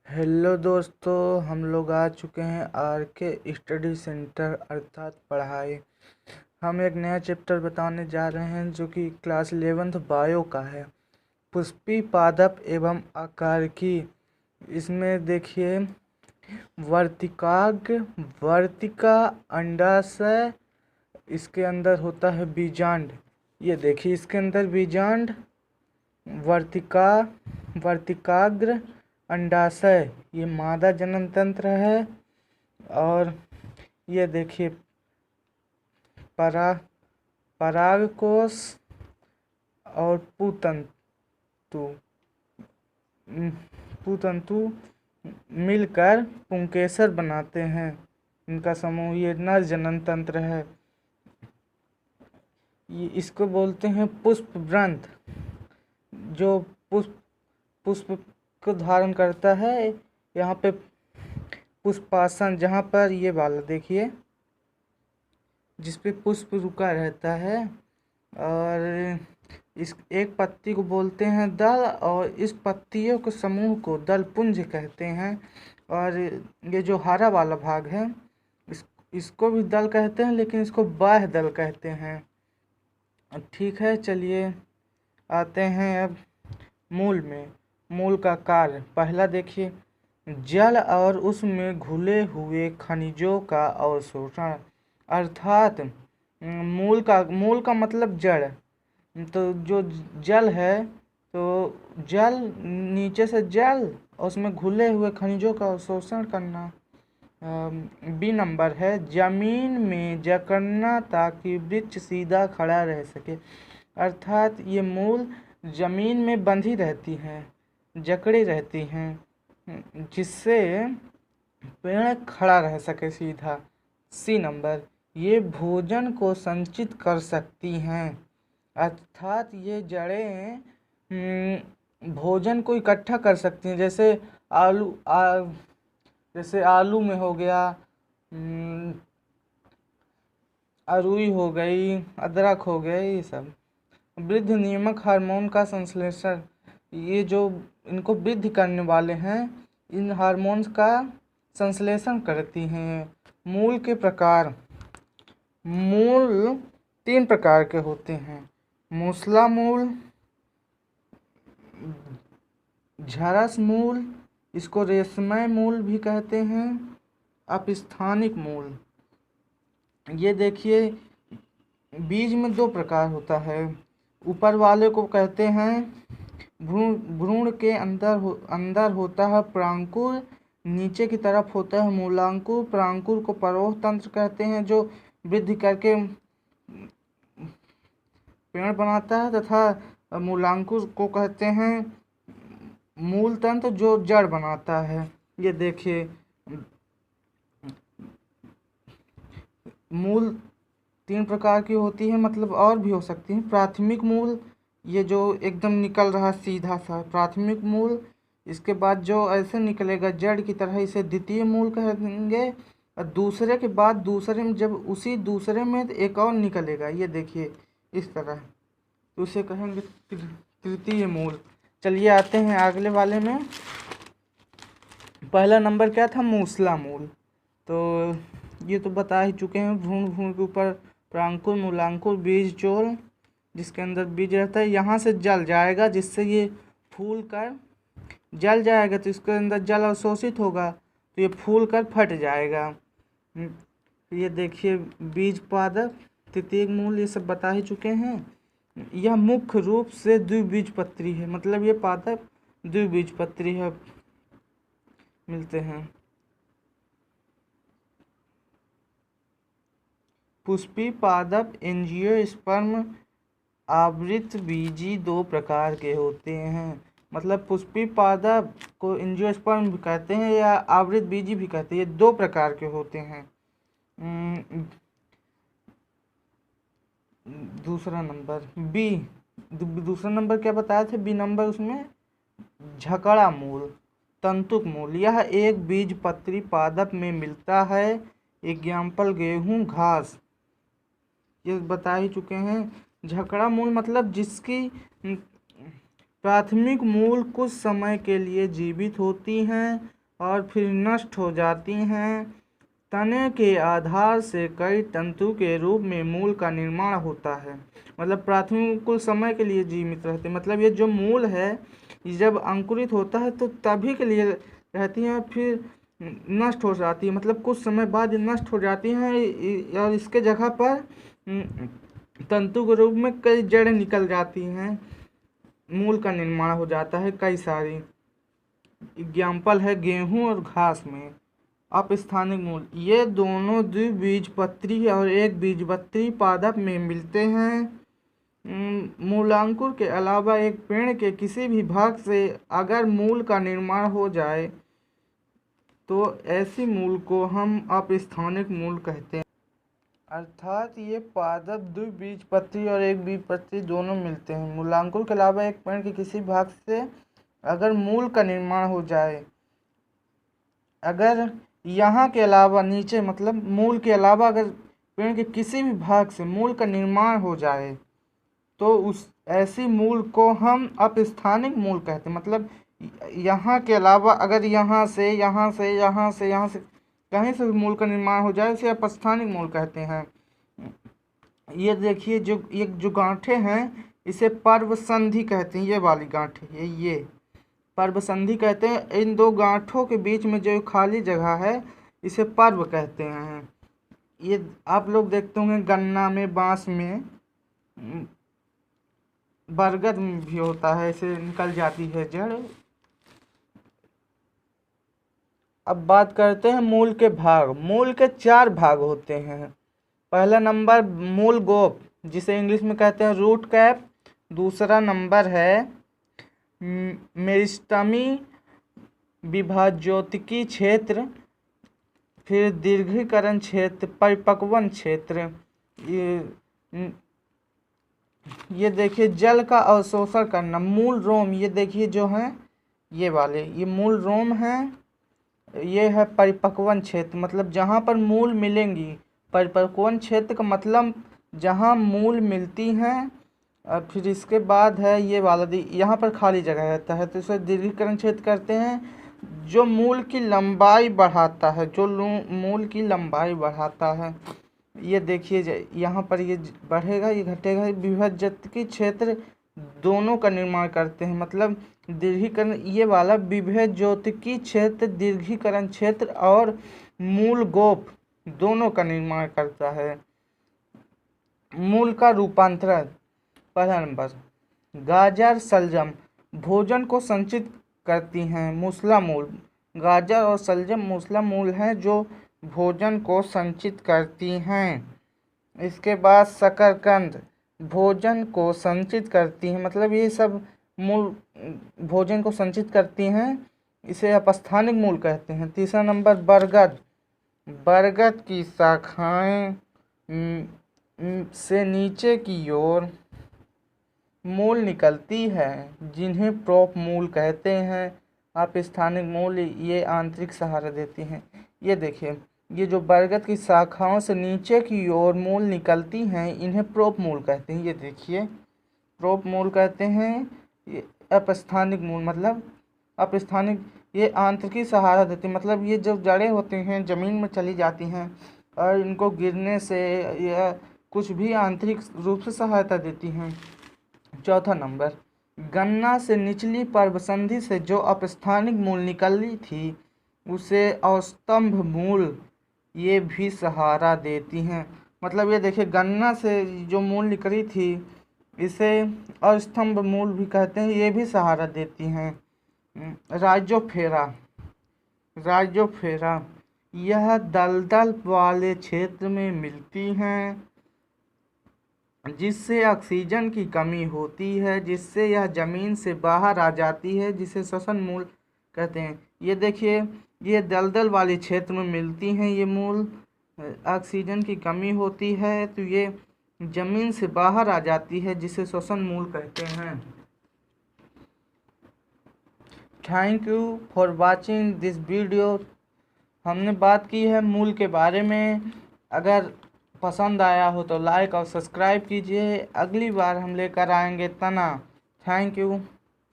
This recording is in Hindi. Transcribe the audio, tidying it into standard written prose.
हेलो दोस्तों, हम लोग आ चुके हैं आर के स्टडी सेंटर अर्थात पढ़ाई। हम एक नया चैप्टर बताने जा रहे हैं जो कि क्लास 11th बायो का है। पुष्पी पादप एवं आकारिकी। इसमें देखिए, वर्तिका अंडाशय, इसके अंदर होता है बीजांड। ये देखिए, इसके अंदर बीजांड, वर्तिका वर्तिकाग्र, अंडाशय, ये मादा जनन तंत्र है। और ये देखिए, परा परागकोश और पुतंतु पुतंतु मिलकर पुंकेसर बनाते हैं। इनका समूह ये नर जनन तंत्र है। ये इसको बोलते हैं पुष्प ग्रंथ, जो पुष्प को धारण करता है। यहाँ पे पुष्पासन, जहाँ पर ये वाला देखिए, जिस पे पुष्प रुका रहता है। और इस एक पत्ती को बोलते हैं दल, और इस पत्तियों के समूह को दल पुंज कहते हैं। और ये जो हरा वाला भाग है, इसको भी दल कहते हैं, लेकिन इसको बाह्य दल कहते हैं। ठीक है, चलिए आते हैं अब मूल में। मूल का कार्य पहला देखिए, जल और उसमें घुले हुए खनिजों का अवशोषण। अर्थात मूल का मतलब जड़। तो जो जल है, तो जल, नीचे से जल और उसमें घुले हुए खनिजों का अवशोषण करना। बी नंबर है, जमीन में जकड़ना ताकि वृक्ष सीधा खड़ा रह सके। अर्थात ये मूल जमीन में बंधी रहती हैं, जकड़ी रहती हैं, जिससे पेड़ खड़ा रह सके सीधा। सी नंबर, ये भोजन को संचित कर सकती हैं। अर्थात ये जड़ें भोजन को इकट्ठा कर सकती हैं। जैसे आलू में हो गया, अरुई हो गई, अदरक हो गए, ये सब। वृद्धि नियामक हार्मोन का संश्लेषण, ये जो इनको वृद्धि करने वाले हैं, इन हार्मोन्स का संश्लेषण करती हैं। मूल के प्रकार, मूल 3 प्रकार के होते हैं। मूसला मूल, झरस मूल, इसको रेशमय मूल भी कहते हैं, अपस्थानिक मूल। ये देखिए, बीज में 2 प्रकार होता है। ऊपर वाले को कहते हैं भ्रूण के अंदर होता है प्रांकुर, नीचे की तरफ होता है मूलांकुर। प्रांकुर को परोह तंत्र कहते हैं, जो वृद्धि करके पेड़ बनाता है, तथा मूलांकुर को कहते हैं मूल तंत्र, जो जड़ बनाता है। ये देखिए, मूल 3 प्रकार की होती है, मतलब और भी हो सकती है। प्राथमिक मूल, ये जो एकदम निकल रहा सीधा सा प्राथमिक मूल। इसके बाद जो ऐसे निकलेगा जड़ की तरह, इसे द्वितीय मूल कहेंगे। और दूसरे के बाद दूसरे में, जब उसी दूसरे में एक और निकलेगा, ये देखिए इस तरह, तो उसे कहेंगे तृतीय मूल। चलिए आते हैं अगले वाले में। पहला नंबर क्या था? मूसला मूल। तो ये तो बता ही चुके हैं। भ्रूण के ऊपर प्रांकुर, मूलांकुर, बीज चोल, जिसके अंदर बीज रहता है, यहाँ से जल जाएगा, जिससे ये फूल कर जल जाएगा, तो इसके अंदर जल अवशोषित होगा, तो ये फूल कर फट जाएगा। ये देखिए, बीज पादप, तृतीय मूल, ये सब बता ही चुके हैं। यह मुख्य रूप से द्विबीजपत्री है, मतलब ये पादप द्विबीजपत्री है, मिलते हैं। पुष्पी पादप एंजियोस्पर्म आवृतबीजी 2 प्रकार के होते हैं। मतलब पुष्पी पादप को एंजियोस्पर्म भी कहते हैं या आवृतबीजी भी कहते हैं। ये 2 प्रकार के होते हैं। दूसरा नंबर बी, दूसरा नंबर क्या बताए थे? बी नंबर, उसमें झकड़ा मूल, तंतुक मूल। यह एक बीजपत्री पादप में मिलता है। एग्जाम्पल गेहूं, घास, ये बता ही चुके हैं। झकड़ा मूल मतलब जिसकी प्राथमिक मूल कुछ समय के लिए जीवित होती हैं और फिर नष्ट हो जाती हैं। तने के आधार से कई तंतु के रूप में मूल का निर्माण होता है। मतलब प्राथमिक कुछ समय के लिए जीवित रहते हैं, मतलब ये जो मूल है ये जब अंकुरित होता है तो तभी के लिए रहती हैं, फिर नष्ट हो जाती है, मतलब कुछ समय बाद ये नष्ट हो जाती हैं और इसके जगह पर तंतु के रूप में कई जड़ें निकल जाती हैं, मूल का निर्माण हो जाता है कई सारी। एग्जाम्पल है गेहूं और घास में। अपस्थानिक मूल, ये दोनों द्विबीजपत्री और एक बीजपत्री पादप में मिलते हैं। मूलांकुर के अलावा एक पेड़ के किसी भी भाग से अगर मूल का निर्माण हो जाए तो ऐसी मूल को हम अपस्थानिक मूल कहते हैं। अर्थात ये पादप द्विबीजपत्री और एक बीजपत्री दोनों मिलते हैं। मूलांकुर के अलावा एक पेड़ के किसी भाग से अगर मूल का निर्माण हो जाए, अगर यहाँ के अलावा नीचे मतलब मूल के अलावा अगर पेड़ के किसी भी भाग से मूल का निर्माण हो जाए तो उस ऐसी मूल को हम अपस्थानिक मूल कहते हैं। मतलब यहाँ के अलावा अगर यहाँ से कहीं से भी मूल का निर्माण हो जाए उसे अपस्थानिक मूल कहते हैं। ये देखिए जो गांठें हैं इसे पर्व संधि कहते हैं। ये वाली गांठें ये पर्व संधि कहते हैं। इन दो गांठों के बीच में जो खाली जगह है इसे पर्व कहते हैं। ये आप लोग देखते होंगे गन्ना में, बांस में, बरगद में भी होता है, इसे निकल जाती है जड़। अब बात करते हैं मूल के भाग। मूल के 4 भाग होते हैं। पहला नंबर मूल गोप, जिसे इंग्लिश में कहते हैं रूट कैप। दूसरा नंबर है मेरिस्टमी विभाज्योतिकी क्षेत्र, फिर दीर्घीकरण क्षेत्र, परिपक्वन क्षेत्र। ये देखिए जल का अवशोषण करना, मूल रोम। ये देखिए जो है ये वाले, ये मूल रोम है। ये है परिपक्वन क्षेत्र, मतलब जहाँ पर मूल मिलेंगी। परिपक्वन क्षेत्र का मतलब जहाँ मूल मिलती हैं। और फिर इसके बाद है ये वाला, यहाँ पर खाली जगह रहता है तो इसे दीर्घीकरण क्षेत्र करते हैं, जो मूल की लंबाई बढ़ाता है, जो मूल की लंबाई बढ़ाता है। ये देखिए यहाँ पर ये बढ़ेगा, ये घटेगा। विभाज्योतिकी क्षेत्र दोनों का निर्माण करते हैं, मतलब दीर्घीकरण, ये वाला विभाज्योतिकी क्षेत्र दीर्घीकरण क्षेत्र और मूल गोप दोनों का निर्माण करता है। मूल का रूपांतरण, पहला नंबर गाजर सलजम भोजन को संचित करती हैं। मूसला मूल, गाजर और सलजम मूसला मूल हैं जो भोजन को संचित करती हैं। इसके बाद शकरकंद भोजन को संचित करती हैं, मतलब ये सब मूल भोजन को संचित करती हैं, इसे अपस्थानिक मूल कहते हैं। तीसरा नंबर बरगद, बरगद की शाखाएं से नीचे की ओर मूल निकलती है जिन्हें प्रोप मूल कहते हैं। अपस्थानिक मूल ये आंतरिक सहारा देती हैं। ये देखिए ये जो बरगद की शाखाओं से नीचे की ओर मूल निकलती हैं इन्हें प्रोप मूल कहते हैं। ये देखिए प्रोप मूल कहते हैं। ये अपस्थानिक मूल मतलब अपस्थानिक, ये आंतरिकी सहारा देती हैं, मतलब ये जो जड़ें होती हैं ज़मीन में चली जाती हैं और इनको गिरने से या कुछ भी आंतरिक रूप से सहायता देती हैं। चौथा नंबर गन्ना से निचली पर्वसंधि से जो अपस्थानिक मूल निकली थी उसे अस्तंभ मूल ये भी सहारा देती हैं। मतलब ये देखिए गन्ना से जो मूल निकली थी इसे अस्तंभ मूल भी कहते हैं, ये भी सहारा देती हैं। राइजोफेरा, राइजोफेरा यह दलदल वाले क्षेत्र में मिलती हैं जिससे ऑक्सीजन की कमी होती है, जिससे यह ज़मीन से बाहर आ जाती है, जिसे श्वसन मूल कहते हैं। ये देखिए ये दलदल वाले क्षेत्र में मिलती हैं ये मूल, ऑक्सीजन की कमी होती है तो ये ज़मीन से बाहर आ जाती है जिसे श्वसन मूल कहते हैं। Thank you for watching this video. हमने बात की है मूल के बारे में। अगर पसंद आया हो तो लाइक और सब्सक्राइब कीजिए। अगली बार हम लेकर आएंगे तना। Thank you.